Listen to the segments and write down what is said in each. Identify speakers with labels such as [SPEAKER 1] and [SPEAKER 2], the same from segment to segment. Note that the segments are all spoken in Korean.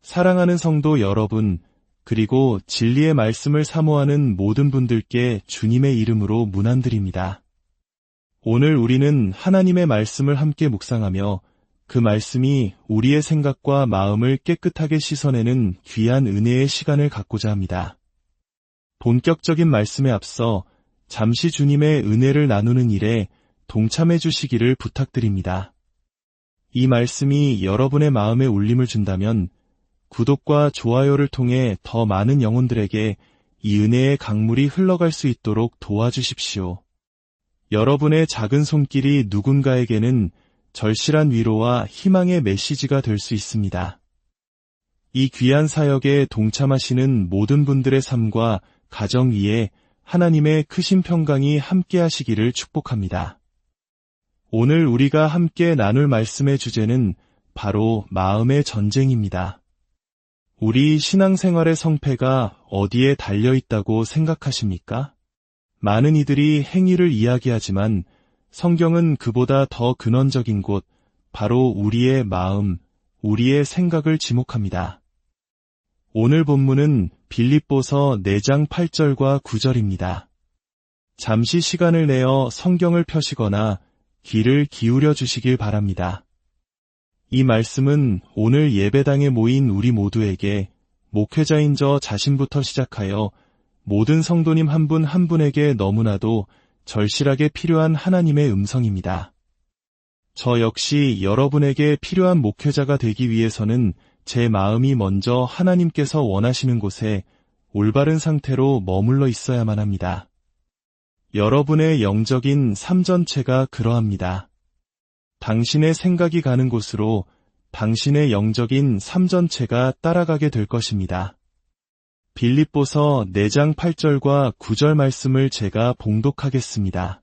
[SPEAKER 1] 사랑하는 성도 여러분, 그리고 진리의 말씀을 사모하는 모든 분들께 주님의 이름으로 문안드립니다. 오늘 우리는 하나님의 말씀을 함께 묵상하며 그 말씀이 우리의 생각과 마음을 깨끗하게 씻어내는 귀한 은혜의 시간을 갖고자 합니다. 본격적인 말씀에 앞서 잠시 주님의 은혜를 나누는 일에 동참해 주시기를 부탁드립니다. 이 말씀이 여러분의 마음에 울림을 준다면 구독과 좋아요를 통해 더 많은 영혼들에게 이 은혜의 강물이 흘러갈 수 있도록 도와주십시오. 여러분의 작은 손길이 누군가에게는 절실한 위로와 희망의 메시지가 될 수 있습니다. 이 귀한 사역에 동참하시는 모든 분들의 삶과 가정 위에 하나님의 크신 평강이 함께 하시기를 축복합니다. 오늘 우리가 함께 나눌 말씀의 주제는 바로 마음의 전쟁입니다. 우리 신앙생활의 성패가 어디에 달려있다고 생각하십니까? 많은 이들이 행위를 이야기하지만 성경은 그보다 더 근원적인 곳, 바로 우리의 마음, 우리의 생각을 지목합니다. 오늘 본문은 빌립보서 4장 8절과 9절입니다. 잠시 시간을 내어 성경을 펴시거나 귀를 기울여 주시길 바랍니다. 이 말씀은 오늘 예배당에 모인 우리 모두에게 목회자인 저 자신부터 시작하여 모든 성도님 한 분 한 분에게 너무나도 절실하게 필요한 하나님의 음성입니다. 저 역시 여러분에게 필요한 목회자가 되기 위해서는 제 마음이 먼저 하나님께서 원하시는 곳에 올바른 상태로 머물러 있어야만 합니다. 여러분의 영적인 삶 전체가 그러합니다. 당신의 생각이 가는 곳으로 당신의 영적인 삶 전체가 따라가게 될 것입니다. 빌립보서 4장 8절과 9절 말씀을 제가 봉독하겠습니다.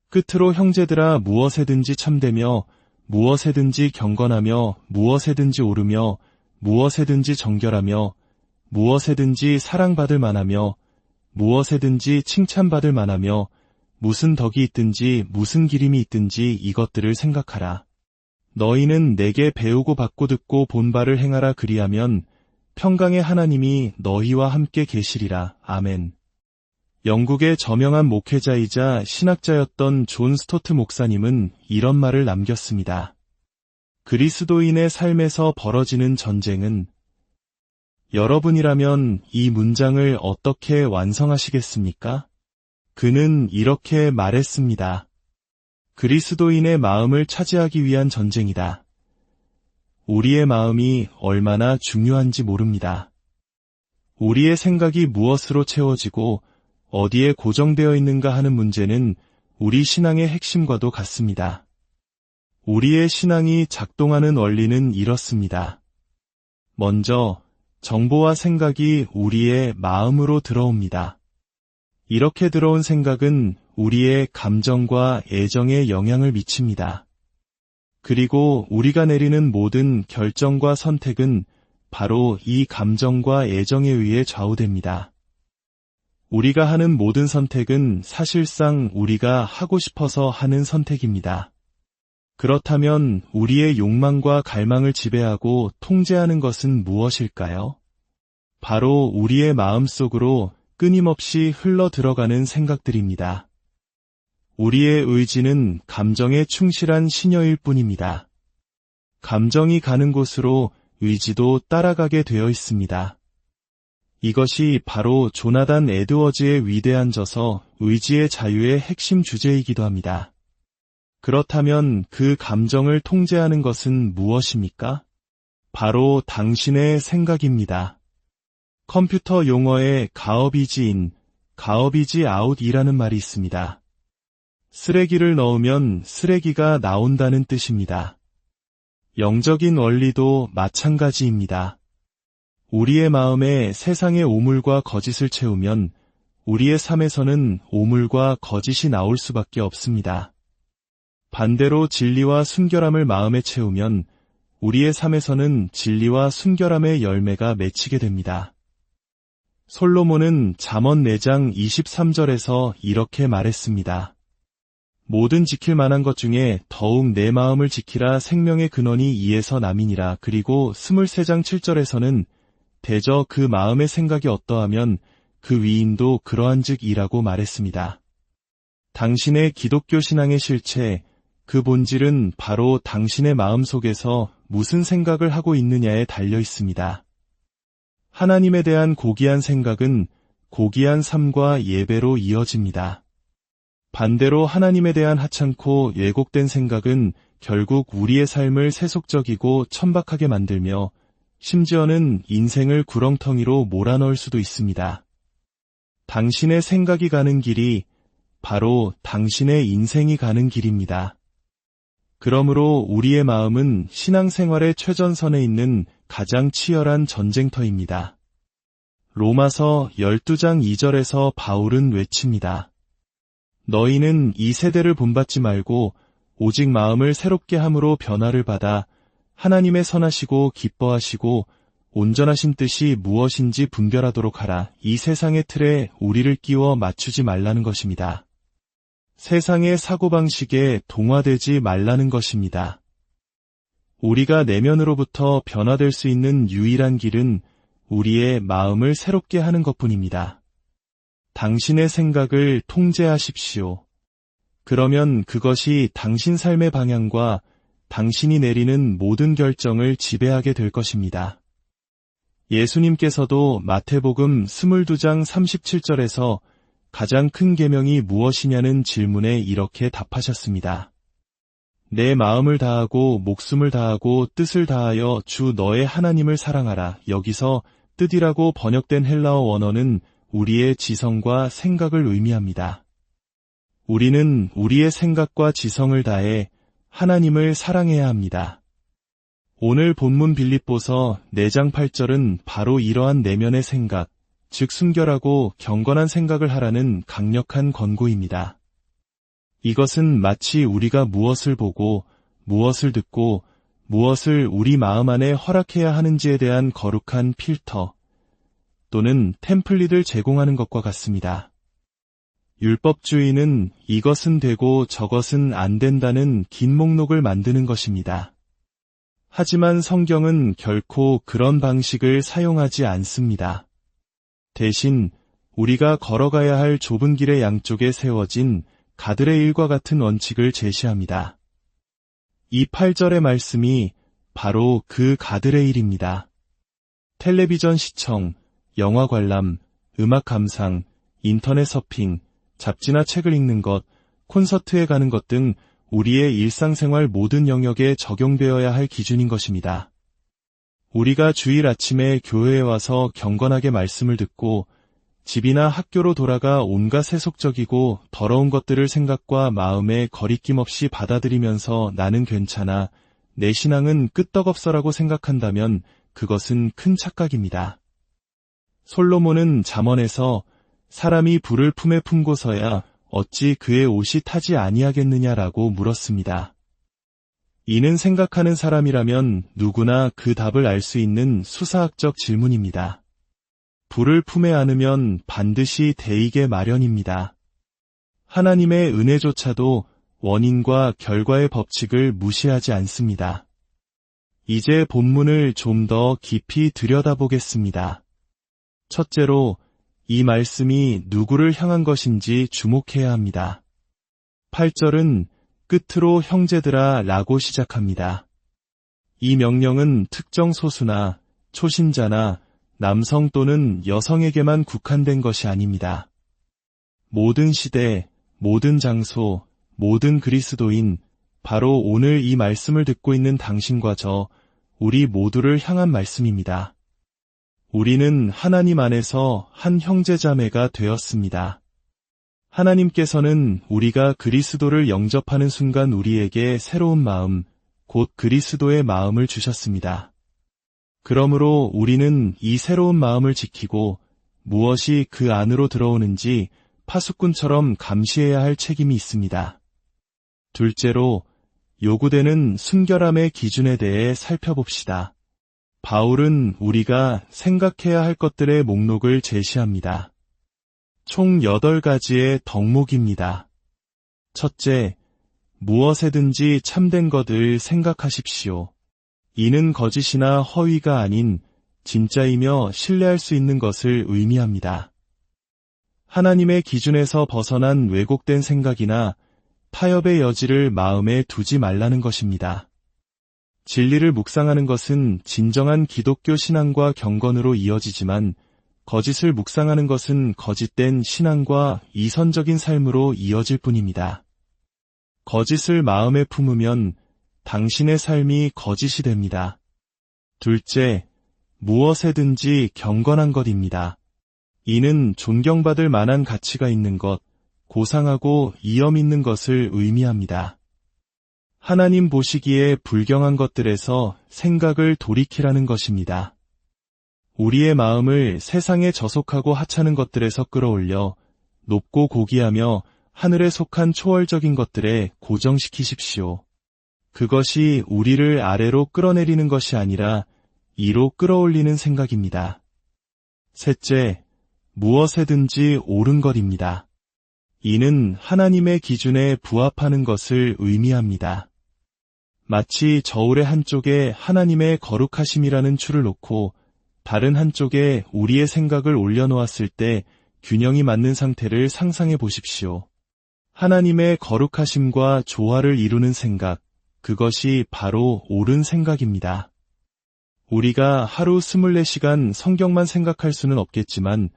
[SPEAKER 1] 끝으로 형제들아 무엇에든지 참되며 무엇에든지 경건하며 무엇에든지 옳으며 무엇에든지 정결하며 무엇에든지 사랑받을 만하며 무엇에든지 칭찬받을 만하며 무슨 덕이 있든지 무슨 기림이 있든지 이것들을 생각하라. 너희는 내게 배우고 받고 듣고 본 바를 행하라. 그리하면 평강의 하나님이 너희와 함께 계시리라. 아멘. 영국의 저명한 목회자이자 신학자였던 존 스토트 목사님은 이런 말을 남겼습니다. 그리스도인의 삶에서 벌어지는 전쟁은 여러분이라면 이 문장을 어떻게 완성하시겠습니까? 그는 이렇게 말했습니다. 그리스도인의 마음을 차지하기 위한 전쟁이다. 우리의 마음이 얼마나 중요한지 모릅니다. 우리의 생각이 무엇으로 채워지고 어디에 고정되어 있는가 하는 문제는 우리 신앙의 핵심과도 같습니다. 우리의 신앙이 작동하는 원리는 이렇습니다. 먼저 정보와 생각이 우리의 마음으로 들어옵니다. 이렇게 들어온 생각은 우리의 감정과 애정에 영향을 미칩니다. 그리고 우리가 내리는 모든 결정과 선택은 바로 이 감정과 애정에 의해 좌우됩니다. 우리가 하는 모든 선택은 사실상 우리가 하고 싶어서 하는 선택입니다. 그렇다면 우리의 욕망과 갈망을 지배하고 통제하는 것은 무엇일까요? 바로 우리의 마음속으로 끊임없이 흘러 들어가는 생각들입니다. 우리의 의지는 감정에 충실한 시녀일 뿐입니다. 감정이 가는 곳으로 의지도 따라가게 되어 있습니다. 이것이 바로 조나단 에드워즈의 위대한 저서 의지의 자유의 핵심 주제이기도 합니다. 그렇다면 그 감정을 통제하는 것은 무엇입니까? 바로 당신의 생각입니다. 컴퓨터 용어에 가어비지 인, 가어비지 아웃이라는 말이 있습니다. 쓰레기를 넣으면 쓰레기가 나온다는 뜻입니다. 영적인 원리도 마찬가지입니다. 우리의 마음에 세상의 오물과 거짓을 채우면 우리의 삶에서는 오물과 거짓이 나올 수밖에 없습니다. 반대로 진리와 순결함을 마음에 채우면 우리의 삶에서는 진리와 순결함의 열매가 맺히게 됩니다. 솔로몬은 잠언 4장 23절에서 이렇게 말했습니다. 모든 지킬 만한 것 중에 더욱 내 마음을 지키라 생명의 근원이 이에서 남이니라. 그리고 23장 7절에서는 대저 그 마음의 생각이 어떠하면 그 위인도 그러한즉 이라고 말했습니다. 당신의 기독교 신앙의 실체, 그 본질은 바로 당신의 마음 속에서 무슨 생각을 하고 있느냐에 달려 있습니다. 하나님에 대한 고귀한 생각은 고귀한 삶과 예배로 이어집니다. 반대로 하나님에 대한 하찮고 왜곡된 생각은 결국 우리의 삶을 세속적이고 천박하게 만들며 심지어는 인생을 구렁텅이로 몰아넣을 수도 있습니다. 당신의 생각이 가는 길이 바로 당신의 인생이 가는 길입니다. 그러므로 우리의 마음은 신앙생활의 최전선에 있는 가장 치열한 전쟁터입니다. 로마서 12장 2절에서 바울은 외칩니다. 너희는 이 세대를 본받지 말고 오직 마음을 새롭게 함으로 변화를 받아 하나님의 선하시고 기뻐하시고 온전하신 뜻이 무엇인지 분별하도록 하라. 이 세상의 틀에 우리를 끼워 맞추지 말라는 것입니다. 세상의 사고방식에 동화되지 말라는 것입니다. 우리가 내면으로부터 변화될 수 있는 유일한 길은 우리의 마음을 새롭게 하는 것뿐입니다. 당신의 생각을 통제하십시오. 그러면 그것이 당신 삶의 방향과 당신이 내리는 모든 결정을 지배하게 될 것입니다. 예수님께서도 마태복음 22장 37절에서 가장 큰 계명이 무엇이냐는 질문에 이렇게 답하셨습니다. 내 마음을 다하고 목숨을 다하고 뜻을 다하여 주 너의 하나님을 사랑하라. 여기서 뜻이라고 번역된 헬라어 원어는 우리의 지성과 생각을 의미합니다. 우리는 우리의 생각과 지성을 다해 하나님을 사랑해야 합니다. 오늘 본문 빌립보서 4장 8절은 바로 이러한 내면의 생각, 즉 순결하고 경건한 생각을 하라는 강력한 권고입니다. 이것은 마치 우리가 무엇을 보고 무엇을 듣고 무엇을 우리 마음 안에 허락해야 하는지에 대한 거룩한 필터 또는 템플릿을 제공하는 것과 같습니다. 율법주의는 이것은 되고 저것은 안 된다는 긴 목록을 만드는 것입니다. 하지만 성경은 결코 그런 방식을 사용하지 않습니다. 대신 우리가 걸어가야 할 좁은 길의 양쪽에 세워진 가드레일과 같은 원칙을 제시합니다. 이 8절의 말씀이 바로 그 가드레일입니다. 텔레비전 시청, 영화 관람, 음악 감상, 인터넷 서핑, 잡지나 책을 읽는 것, 콘서트에 가는 것 등 우리의 일상생활 모든 영역에 적용되어야 할 기준인 것입니다. 우리가 주일 아침에 교회에 와서 경건하게 말씀을 듣고 집이나 학교로 돌아가 온갖 세속적이고 더러운 것들을 생각과 마음에 거리낌 없이 받아들이면서 나는 괜찮아, 내 신앙은 끄떡없어라고 생각한다면 그것은 큰 착각입니다. 솔로몬은 잠언에서 사람이 불을 품에 품고서야 어찌 그의 옷이 타지 아니하겠느냐라고 물었습니다. 이는 생각하는 사람이라면 누구나 그 답을 알 수 있는 수사학적 질문입니다. 불을 품에 안으면 반드시 데이게 마련입니다. 하나님의 은혜조차도 원인과 결과의 법칙을 무시하지 않습니다. 이제 본문을 좀 더 깊이 들여다보겠습니다. 첫째로, 이 말씀이 누구를 향한 것인지 주목해야 합니다. 8절은 끝으로 형제들아 라고 시작합니다. 이 명령은 특정 소수나 초신자나 남성 또는 여성에게만 국한된 것이 아닙니다. 모든 시대, 모든 장소, 모든 그리스도인, 바로 오늘 이 말씀을 듣고 있는 당신과 저, 우리 모두를 향한 말씀입니다. 우리는 하나님 안에서 한 형제자매가 되었습니다. 하나님께서는 우리가 그리스도를 영접하는 순간 우리에게 새로운 마음, 곧 그리스도의 마음을 주셨습니다. 그러므로 우리는 이 새로운 마음을 지키고 무엇이 그 안으로 들어오는지 파수꾼처럼 감시해야 할 책임이 있습니다. 둘째로, 요구되는 순결함의 기준에 대해 살펴봅시다. 바울은 우리가 생각해야 할 것들의 목록을 제시합니다. 총 8가지의 덕목입니다. 첫째, 무엇에든지 참된 것을 생각하십시오. 이는 거짓이나 허위가 아닌 진짜이며 신뢰할 수 있는 것을 의미합니다. 하나님의 기준에서 벗어난 왜곡된 생각이나 타협의 여지를 마음에 두지 말라는 것입니다. 진리를 묵상하는 것은 진정한 기독교 신앙과 경건으로 이어지지만 거짓을 묵상하는 것은 거짓된 신앙과 이선적인 삶으로 이어질 뿐입니다. 거짓을 마음에 품으면 당신의 삶이 거짓이 됩니다. 둘째, 무엇에든지 경건한 것입니다. 이는 존경받을 만한 가치가 있는 것, 고상하고 이염 있는 것을 의미합니다. 하나님 보시기에 불경한 것들에서 생각을 돌이키라는 것입니다. 우리의 마음을 세상에 저속하고 하찮은 것들에서 끌어올려 높고 고귀하며 하늘에 속한 초월적인 것들에 고정시키십시오. 그것이 우리를 아래로 끌어내리는 것이 아니라 이로 끌어올리는 생각입니다. 셋째, 무엇에든지 옳은 것입니다. 이는 하나님의 기준에 부합하는 것을 의미합니다. 마치 저울의 한쪽에 하나님의 거룩하심이라는 추를 놓고 다른 한쪽에 우리의 생각을 올려놓았을 때 균형이 맞는 상태를 상상해 보십시오. 하나님의 거룩하심과 조화를 이루는 생각, 그것이 바로 옳은 생각입니다. 우리가 하루 24시간 성경만 생각할 수는 없겠지만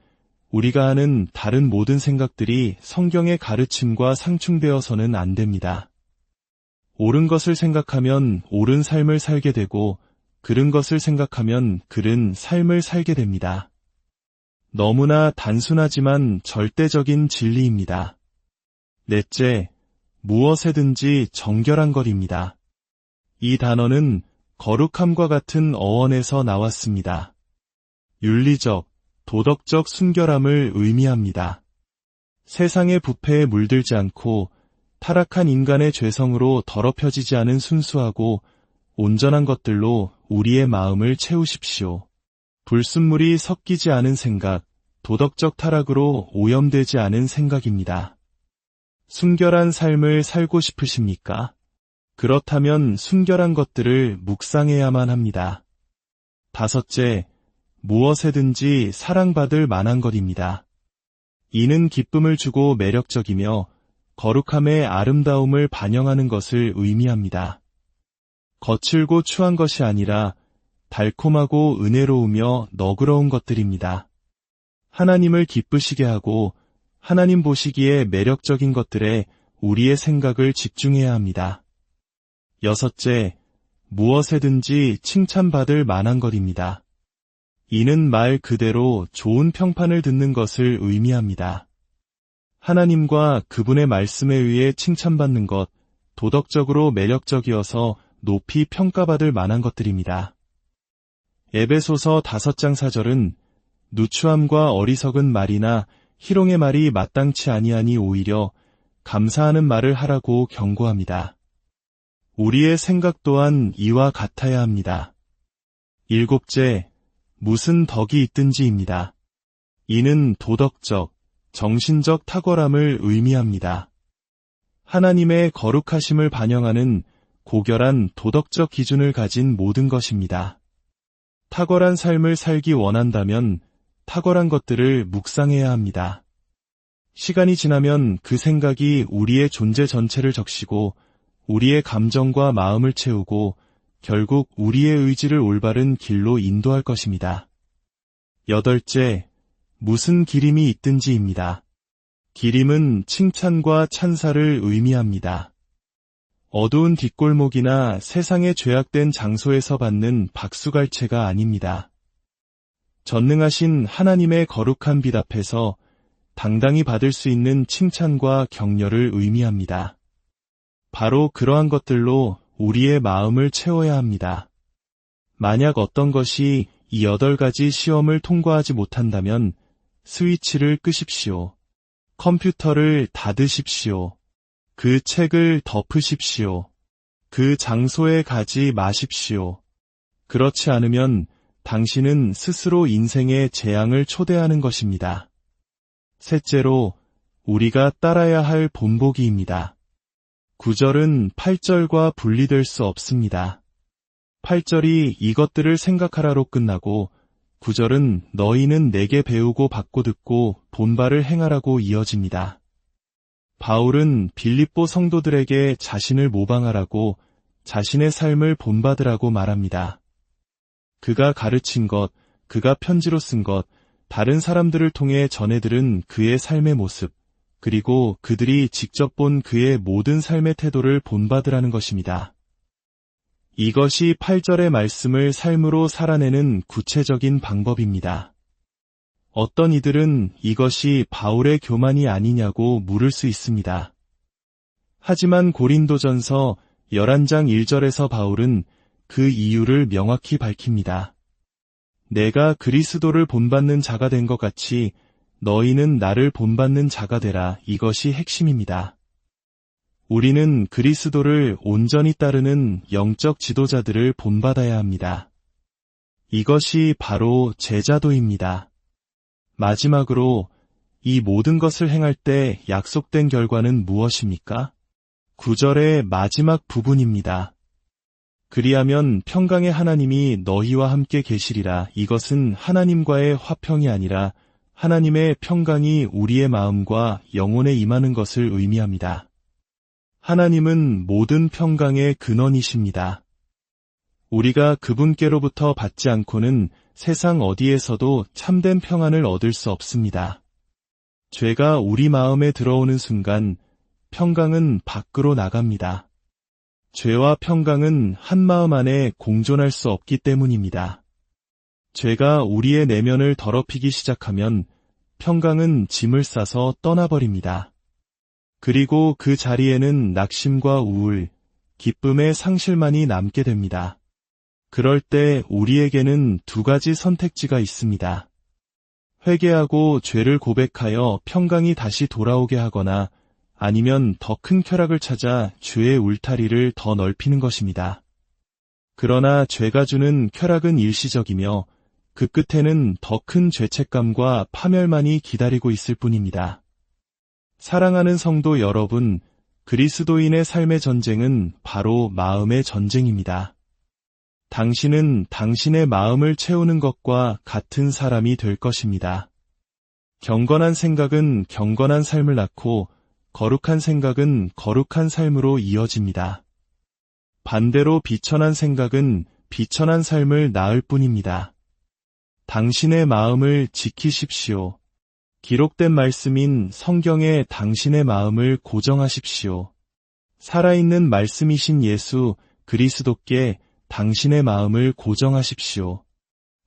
[SPEAKER 1] 우리가 하는 다른 모든 생각들이 성경의 가르침과 상충되어서는 안 됩니다. 옳은 것을 생각하면 옳은 삶을 살게 되고 그른 것을 생각하면 그른 삶을 살게 됩니다. 너무나 단순하지만 절대적인 진리입니다. 넷째, 무엇에든지 정결한 것입니다. 이 단어는 거룩함과 같은 어원에서 나왔습니다. 윤리적, 도덕적 순결함을 의미합니다. 세상의 부패에 물들지 않고 타락한 인간의 죄성으로 더럽혀지지 않은 순수하고 온전한 것들로 우리의 마음을 채우십시오. 불순물이 섞이지 않은 생각, 도덕적 타락으로 오염되지 않은 생각입니다. 순결한 삶을 살고 싶으십니까? 그렇다면 순결한 것들을 묵상해야만 합니다. 다섯째, 무엇에든지 사랑받을 만한 것입니다. 이는 기쁨을 주고 매력적이며 거룩함의 아름다움을 반영하는 것을 의미합니다. 거칠고 추한 것이 아니라 달콤하고 은혜로우며 너그러운 것들입니다. 하나님을 기쁘시게 하고 하나님 보시기에 매력적인 것들에 우리의 생각을 집중해야 합니다. 여섯째, 무엇에든지 칭찬받을 만한 것입니다. 이는 말 그대로 좋은 평판을 듣는 것을 의미합니다. 하나님과 그분의 말씀에 의해 칭찬받는 것, 도덕적으로 매력적이어서 높이 평가받을 만한 것들입니다. 에베소서 5장 4절은 누추함과 어리석은 말이나 희롱의 말이 마땅치 아니하니 오히려 감사하는 말을 하라고 경고합니다. 우리의 생각 또한 이와 같아야 합니다. 일곱째, 무슨 덕이 있든지입니다. 이는 도덕적, 정신적 탁월함을 의미합니다. 하나님의 거룩하심을 반영하는 고결한 도덕적 기준을 가진 모든 것입니다. 탁월한 삶을 살기 원한다면 탁월한 것들을 묵상해야 합니다. 시간이 지나면 그 생각이 우리의 존재 전체를 적시고 우리의 감정과 마음을 채우고 결국 우리의 의지를 올바른 길로 인도할 것입니다. 여덟째, 무슨 기림이 있든지입니다. 기림은 칭찬과 찬사를 의미합니다. 어두운 뒷골목이나 세상의 죄악된 장소에서 받는 박수갈채가 아닙니다. 전능하신 하나님의 거룩한 빛 앞에서 당당히 받을 수 있는 칭찬과 격려를 의미합니다. 바로 그러한 것들로 우리의 마음을 채워야 합니다. 만약 어떤 것이 이 8가지 시험을 통과하지 못한다면 스위치를 끄십시오. 컴퓨터를 닫으십시오. 그 책을 덮으십시오. 그 장소에 가지 마십시오. 그렇지 않으면 당신은 스스로 인생의 재앙을 초대하는 것입니다. 셋째로, 우리가 따라야 할 본보기입니다. 9절은 8절과 분리될 수 없습니다. 8절이 이것들을 생각하라로 끝나고 9절은 너희는 내게 배우고 받고 듣고 본바를 행하라고 이어집니다. 바울은 빌립보 성도들에게 자신을 모방하라고 자신의 삶을 본받으라고 말합니다. 그가 가르친 것, 그가 편지로 쓴 것, 다른 사람들을 통해 전해들은 그의 삶의 모습, 그리고 그들이 직접 본 그의 모든 삶의 태도를 본받으라는 것입니다. 이것이 8절의 말씀을 삶으로 살아내는 구체적인 방법입니다. 어떤 이들은 이것이 바울의 교만이 아니냐고 물을 수 있습니다. 하지만 고린도전서 11장 1절에서 바울은 그 이유를 명확히 밝힙니다. 내가 그리스도를 본받는 자가 된 것 같이 너희는 나를 본받는 자가 되라. 이것이 핵심입니다. 우리는 그리스도를 온전히 따르는 영적 지도자들을 본받아야 합니다. 이것이 바로 제자도입니다. 마지막으로 이 모든 것을 행할 때 약속된 결과는 무엇입니까? 9절의 마지막 부분입니다. 그리하면 평강의 하나님이 너희와 함께 계시리라. 이것은 하나님과의 화평이 아니라 하나님의 평강이 우리의 마음과 영혼에 임하는 것을 의미합니다. 하나님은 모든 평강의 근원이십니다. 우리가 그분께로부터 받지 않고는 세상 어디에서도 참된 평안을 얻을 수 없습니다. 죄가 우리 마음에 들어오는 순간 평강은 밖으로 나갑니다. 죄와 평강은 한 마음 안에 공존할 수 없기 때문입니다. 죄가 우리의 내면을 더럽히기 시작하면 평강은 짐을 싸서 떠나버립니다. 그리고 그 자리에는 낙심과 우울, 기쁨의 상실만이 남게 됩니다. 그럴 때 우리에게는 두 가지 선택지가 있습니다. 회개하고 죄를 고백하여 평강이 다시 돌아오게 하거나 아니면 더 큰 쾌락을 찾아 죄의 울타리를 더 넓히는 것입니다. 그러나 죄가 주는 쾌락은 일시적이며 그 끝에는 더 큰 죄책감과 파멸만이 기다리고 있을 뿐입니다. 사랑하는 성도 여러분, 그리스도인의 삶의 전쟁은 바로 마음의 전쟁입니다. 당신은 당신의 마음을 채우는 것과 같은 사람이 될 것입니다. 경건한 생각은 경건한 삶을 낳고 거룩한 생각은 거룩한 삶으로 이어집니다. 반대로 비천한 생각은 비천한 삶을 낳을 뿐입니다. 당신의 마음을 지키십시오. 기록된 말씀인 성경에 당신의 마음을 고정하십시오. 살아있는 말씀이신 예수 그리스도께 당신의 마음을 고정하십시오.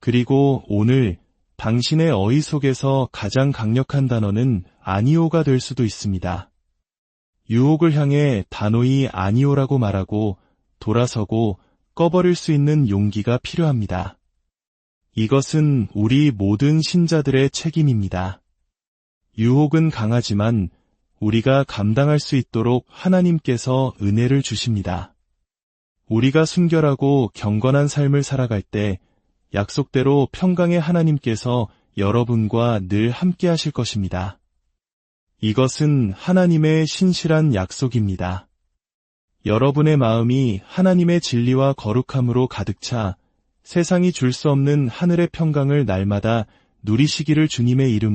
[SPEAKER 1] 그리고 오늘 당신의 어휘 속에서 가장 강력한 단어는 아니오가 될 수도 있습니다. 유혹을 향해 단호히 아니오라고 말하고 돌아서고 꺼버릴 수 있는 용기가 필요합니다. 이것은 우리 모든 신자들의 책임입니다. 유혹은 강하지만 우리가 감당할 수 있도록 하나님께서 은혜를 주십니다. 우리가 순결하고 경건한 삶을 살아갈 때 약속대로 평강의 하나님께서 여러분과 늘 함께 하실 것입니다. 이것은 하나님의 신실한 약속입니다. 여러분의 마음이 하나님의 진리와 거룩함으로 가득 차 세상이 줄 수 없는 하늘의 평강을 날마다 누리시기를 주님의 이름으로